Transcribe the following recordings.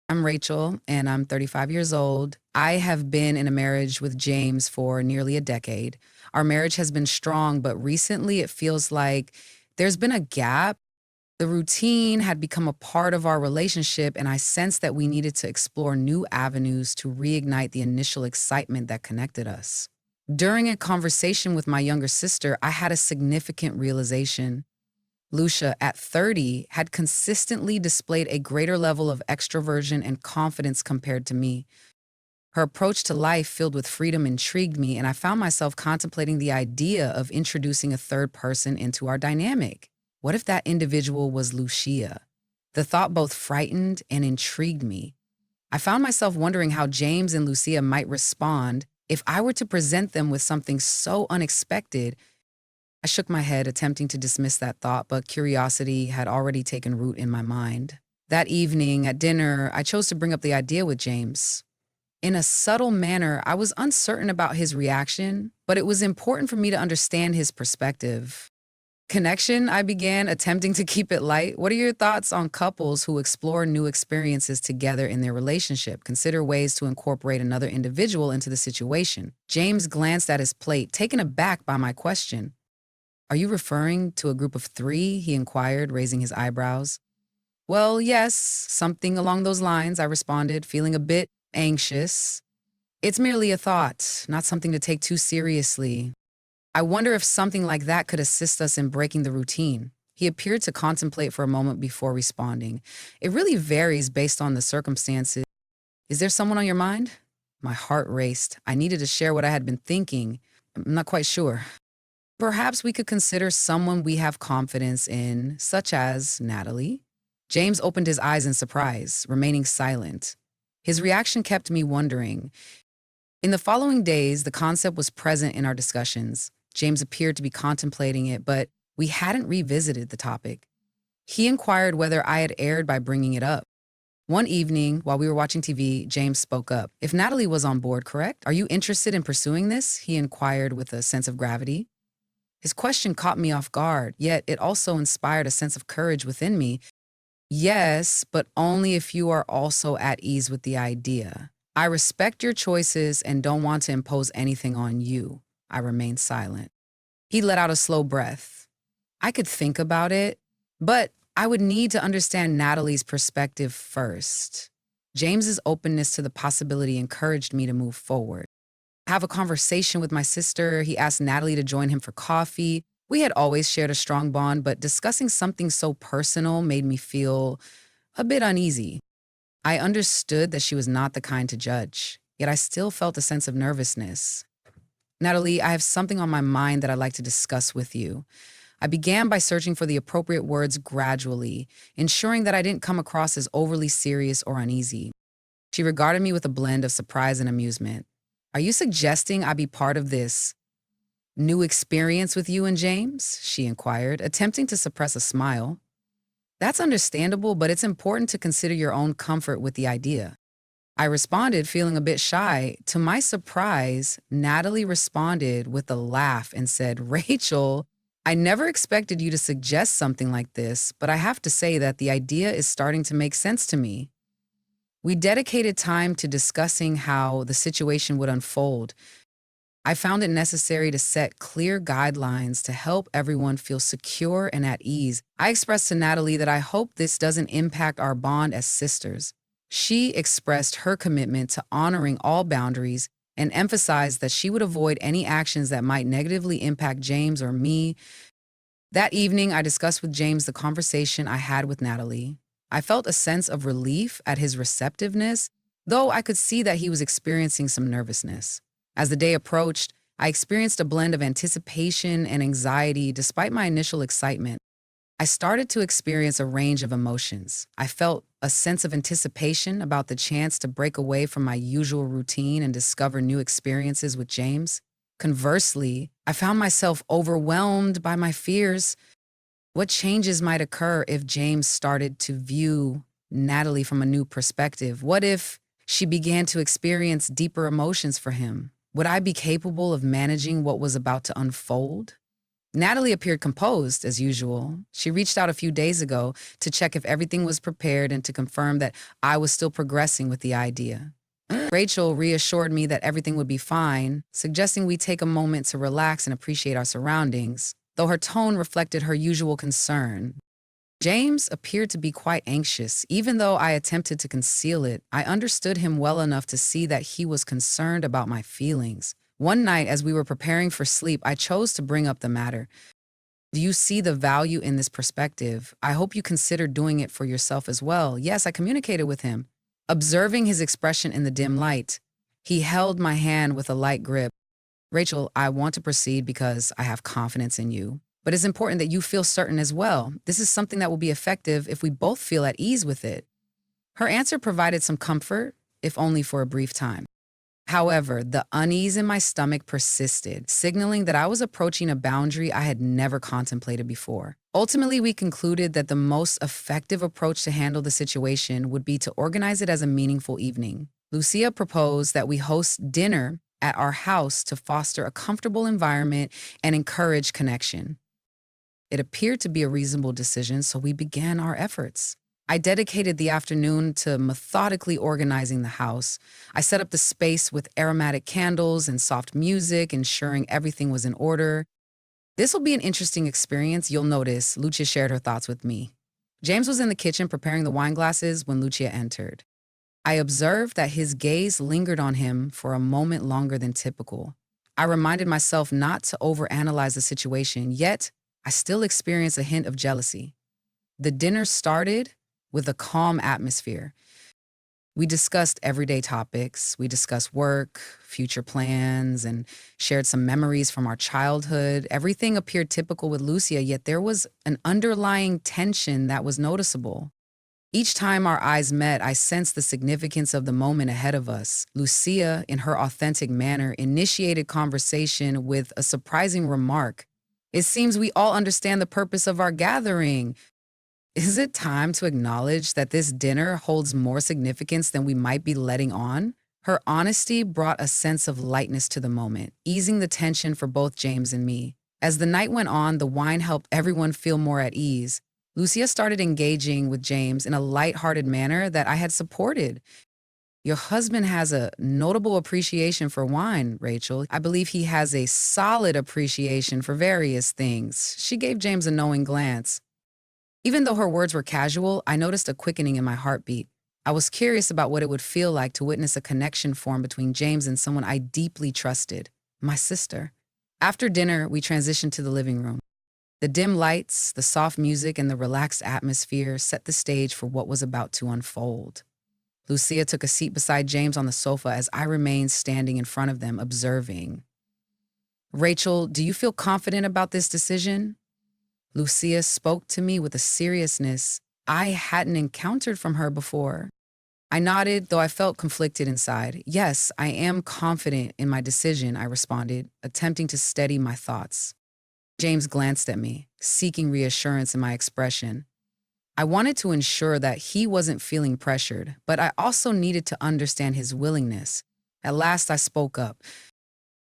I'm Rachel, and I'm 35 years old. I have been in a marriage with James for nearly a decade. Our marriage has been strong, but recently it feels like there's been a gap. The routine had become a part of our relationship, and I sensed that we needed to explore new avenues to reignite the initial excitement that connected us. During a conversation with my younger sister, I had a significant realization. Lucia, at 30, had consistently displayed a greater level of extroversion and confidence compared to me. Her approach to life filled with freedom intrigued me, and I found myself contemplating the idea of introducing a third person into our dynamic. What if that individual was Lucia? The thought both frightened and intrigued me. I found myself wondering how James and Lucia might respond if I were to present them with something so unexpected. I shook my head, attempting to dismiss that thought, but curiosity had already taken root in my mind. That evening at dinner, I chose to bring up the idea with James. In a subtle manner, I was uncertain about his reaction, but it was important for me to understand his perspective. Connection, I began, attempting to keep it light. What are your thoughts on couples who explore new experiences together in their relationship? Consider ways to incorporate another individual into the situation. James glanced at his plate, taken aback by my question. Are you referring to a group of three? He inquired, raising his eyebrows. Well, yes, something along those lines, I responded, feeling a bit anxious. It's merely a thought, not something to take too seriously. I wonder if something like that could assist us in breaking the routine. He appeared to contemplate for a moment before responding. It really varies based on the circumstances. Is there someone on your mind? My heart raced. I needed to share what I had been thinking. I'm not quite sure. Perhaps we could consider someone we have confidence in, such as Natalie. James opened his eyes in surprise, remaining silent. His reaction kept me wondering. In the following days, the concept was present in our discussions. James appeared to be contemplating it, but we hadn't revisited the topic. He inquired whether I had erred by bringing it up. One evening, while we were watching TV, James spoke up. If Natalie was on board, correct? Are you interested in pursuing this? He inquired with a sense of gravity. His question caught me off guard, yet it also inspired a sense of courage within me. Yes, but only if you are also at ease with the idea. I respect your choices and don't want to impose anything on you. I remained silent. He let out a slow breath. I could think about it, but I would need to understand Natalie's perspective first. James's openness to the possibility encouraged me to move forward. Have a conversation with my sister. He asked Natalie to join him for coffee. We had always shared a strong bond, but discussing something so personal made me feel a bit uneasy. I understood that she was not the kind to judge, yet I still felt a sense of nervousness. Natalie, I have something on my mind that I'd like to discuss with you. I began by searching for the appropriate words gradually, ensuring that I didn't come across as overly serious or uneasy. She regarded me with a blend of surprise and amusement. Are you suggesting I be part of this new experience with you and James? She inquired, attempting to suppress a smile. That's understandable, but it's important to consider your own comfort with the idea. I responded, feeling a bit shy. To my surprise, Natalie responded with a laugh and said, Rachel, I never expected you to suggest something like this, but I have to say that the idea is starting to make sense to me. We dedicated time to discussing how the situation would unfold. I found it necessary to set clear guidelines to help everyone feel secure and at ease. I expressed to Natalie that I hope this doesn't impact our bond as sisters. She expressed her commitment to honoring all boundaries and emphasized that she would avoid any actions that might negatively impact James or me. That evening, I discussed with James the conversation I had with Natalie. I felt a sense of relief at his receptiveness, though I could see that he was experiencing some nervousness. As the day approached, I experienced a blend of anticipation and anxiety despite my initial excitement. I started to experience a range of emotions. I felt a sense of anticipation about the chance to break away from my usual routine and discover new experiences with James. Conversely, I found myself overwhelmed by my fears. What changes might occur if James started to view Natalie from a new perspective? What if she began to experience deeper emotions for him? Would I be capable of managing what was about to unfold? Natalie appeared composed, as usual. She reached out a few days ago to check if everything was prepared and to confirm that I was still progressing with the idea. Rachel reassured me that everything would be fine, suggesting we take a moment to relax and appreciate our surroundings, though her tone reflected her usual concern. James appeared to be quite anxious. Even though I attempted to conceal it, I understood him well enough to see that he was concerned about my feelings. One night, as we were preparing for sleep, I chose to bring up the matter. Do you see the value in this perspective? I hope you consider doing it for yourself as well. Yes, I communicated with him. Observing his expression in the dim light, he held my hand with a light grip. Rachel, I want to proceed because I have confidence in you. But it's important that you feel certain as well. This is something that will be effective if we both feel at ease with it. Her answer provided some comfort, if only for a brief time. However, the unease in my stomach persisted, signaling that I was approaching a boundary I had never contemplated before. Ultimately, we concluded that the most effective approach to handle the situation would be to organize it as a meaningful evening. Lucia proposed that we host dinner at our house to foster a comfortable environment and encourage connection. It appeared to be a reasonable decision, so we began our efforts. I dedicated the afternoon to methodically organizing the house. I set up the space with aromatic candles and soft music, ensuring everything was in order. This will be an interesting experience, you'll notice, Lucia shared her thoughts with me. James was in the kitchen preparing the wine glasses when Lucia entered. I observed that his gaze lingered on him for a moment longer than typical. I reminded myself not to overanalyze the situation, yet I still experienced a hint of jealousy. The dinner started with a calm atmosphere. We discussed everyday topics. We discussed work, future plans, and shared some memories from our childhood. Everything appeared typical with Lucia, yet there was an underlying tension that was noticeable. Each time our eyes met, I sensed the significance of the moment ahead of us. Lucia, in her authentic manner, initiated conversation with a surprising remark. It seems we all understand the purpose of our gathering. Is it time to acknowledge that this dinner holds more significance than we might be letting on? Her honesty brought a sense of lightness to the moment, easing the tension for both James and me. As the night went on, the wine helped everyone feel more at ease. Lucia started engaging with James in a light-hearted manner that I had supported. Your husband has a notable appreciation for wine, Rachel. I believe he has a solid appreciation for various things. She gave James a knowing glance. Even though her words were casual, I noticed a quickening in my heartbeat. I was curious about what it would feel like to witness a connection form between James and someone I deeply trusted, my sister. After dinner, we transitioned to the living room. The dim lights, the soft music, and the relaxed atmosphere set the stage for what was about to unfold. Lucia took a seat beside James on the sofa as I remained standing in front of them, observing. Rachel, do you feel confident about this decision? Lucia spoke to me with a seriousness I hadn't encountered from her before. I nodded, though I felt conflicted inside. Yes, I am confident in my decision, I responded, attempting to steady my thoughts. James glanced at me, seeking reassurance in my expression. I wanted to ensure that he wasn't feeling pressured, but I also needed to understand his willingness. At last, I spoke up.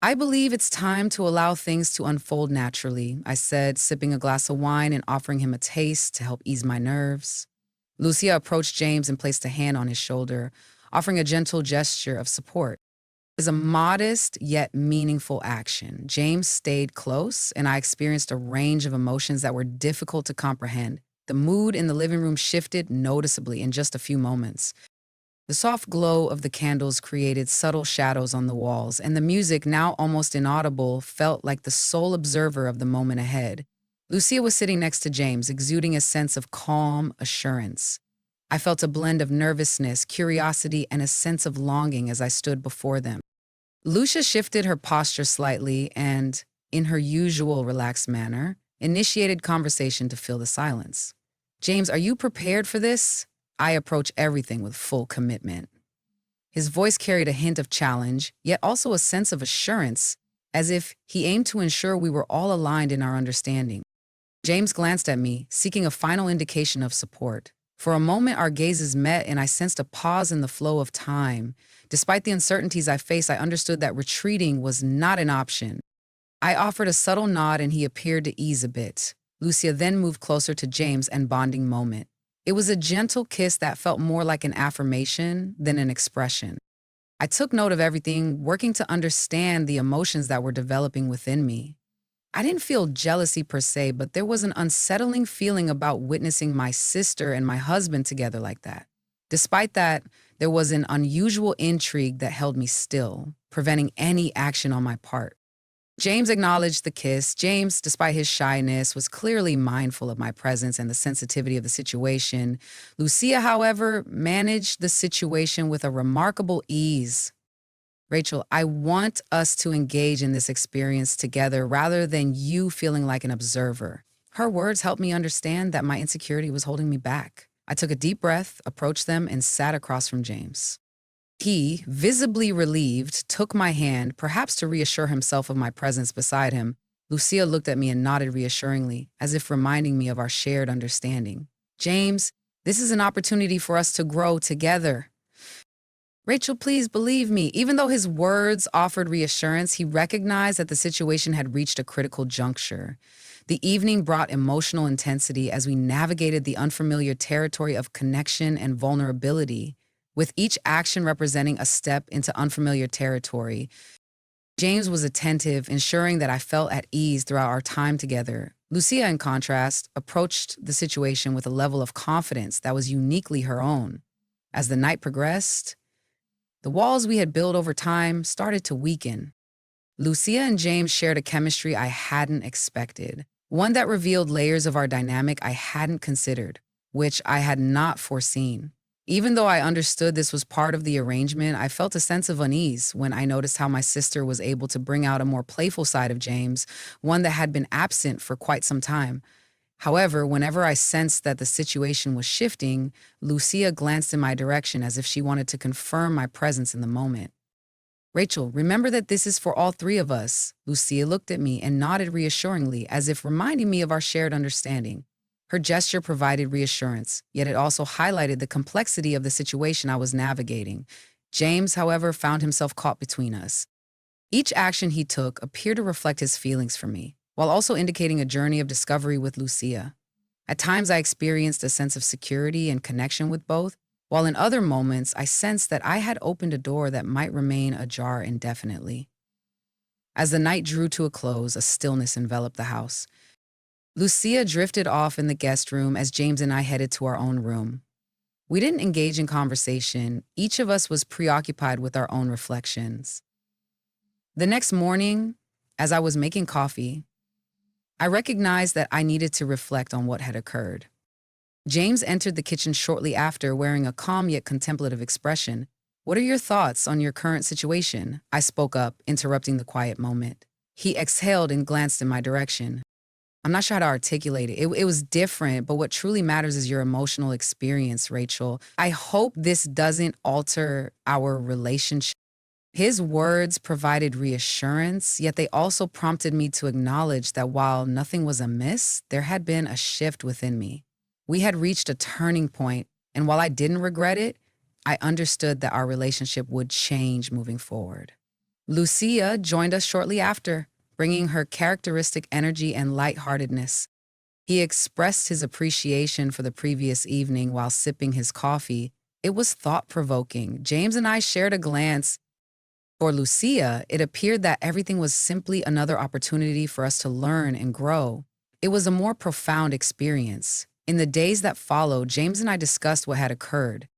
I believe it's time to allow things to unfold naturally, I said, sipping a glass of wine and offering him a taste to help ease my nerves. Lucia approached James and placed a hand on his shoulder, offering a gentle gesture of support. It was a modest yet meaningful action. James stayed close, and I experienced a range of emotions that were difficult to comprehend. The mood in the living room shifted noticeably in just a few moments. The soft glow of the candles created subtle shadows on the walls, and the music, now almost inaudible, felt like the sole observer of the moment ahead. Lucia was sitting next to James, exuding a sense of calm assurance. I felt a blend of nervousness, curiosity, and a sense of longing as I stood before them. Lucia shifted her posture slightly and, in her usual relaxed manner, initiated conversation to fill the silence. James, are you prepared for this? I approach everything with full commitment. His voice carried a hint of challenge, yet also a sense of assurance, as if he aimed to ensure we were all aligned in our understanding. James glanced at me, seeking a final indication of support. For a moment, our gazes met, and I sensed a pause in the flow of time. Despite the uncertainties I faced, I understood that retreating was not an option. I offered a subtle nod and he appeared to ease a bit. Lucia then moved closer to James and bonding moment. It was a gentle kiss that felt more like an affirmation than an expression. I took note of everything, working to understand the emotions that were developing within me. I didn't feel jealousy per se, but there was an unsettling feeling about witnessing my sister and my husband together like that. Despite that, there was an unusual intrigue that held me still, preventing any action on my part. James acknowledged the kiss. James, despite his shyness, was clearly mindful of my presence and the sensitivity of the situation. Lucia, however, managed the situation with a remarkable ease. Rachel, I want us to engage in this experience together rather than you feeling like an observer. Her words helped me understand that my insecurity was holding me back. I took a deep breath, approached them, and sat across from James. He, visibly relieved, took my hand, perhaps to reassure himself of my presence beside him. Lucia looked at me and nodded reassuringly, as if reminding me of our shared understanding. James, this is an opportunity for us to grow together. Rachel, please believe me. Even though his words offered reassurance, he recognized that the situation had reached a critical juncture. The evening brought emotional intensity as we navigated the unfamiliar territory of connection and vulnerability. With each action representing a step into unfamiliar territory, James was attentive, ensuring that I felt at ease throughout our time together. Lucia, in contrast, approached the situation with a level of confidence that was uniquely her own. As the night progressed, the walls we had built over time started to weaken. Lucia and James shared a chemistry I hadn't expected, one that revealed layers of our dynamic I hadn't considered, which I had not foreseen. Even though I understood this was part of the arrangement, I felt a sense of unease when I noticed how my sister was able to bring out a more playful side of James, one that had been absent for quite some time. However, whenever I sensed that the situation was shifting, Lucia glanced in my direction as if she wanted to confirm my presence in the moment. Rachel, remember that this is for all three of us. Lucia looked at me and nodded reassuringly, as if reminding me of our shared understanding. Her gesture provided reassurance, yet it also highlighted the complexity of the situation I was navigating. James, however, found himself caught between us. Each action he took appeared to reflect his feelings for me, while also indicating a journey of discovery with Lucia. At times, I experienced a sense of security and connection with both, while in other moments, I sensed that I had opened a door that might remain ajar indefinitely. As the night drew to a close, a stillness enveloped the house. Lucia drifted off in the guest room as James and I headed to our own room. We didn't engage in conversation. Each of us was preoccupied with our own reflections. The next morning, as I was making coffee, I recognized that I needed to reflect on what had occurred. James entered the kitchen shortly after, wearing a calm yet contemplative expression. "What are your thoughts on your current situation?" I spoke up, interrupting the quiet moment. He exhaled and glanced in my direction. I'm not sure how to articulate it. It was different, but what truly matters is your emotional experience, Rachel. I hope this doesn't alter our relationship. His words provided reassurance, yet they also prompted me to acknowledge that while nothing was amiss, there had been a shift within me. We had reached a turning point, and while I didn't regret it, I understood that our relationship would change moving forward. Lucia joined us shortly after, bringing her characteristic energy and lightheartedness. He expressed his appreciation for the previous evening while sipping his coffee. It was thought-provoking. James and I shared a glance. For Lucia, it appeared that everything was simply another opportunity for us to learn and grow. It was a more profound experience. In the days that followed, James and I discussed what had occurred.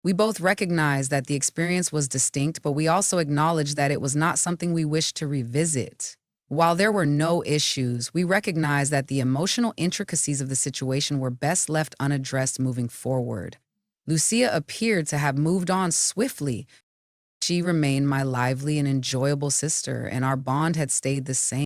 We both recognized that the experience was distinct, but we also acknowledged that it was not something we wished to revisit. While there were no issues, we recognized that the emotional intricacies of the situation were best left unaddressed moving forward. Lucia appeared to have moved on swiftly. She remained my lively and enjoyable sister, and our bond had stayed the same.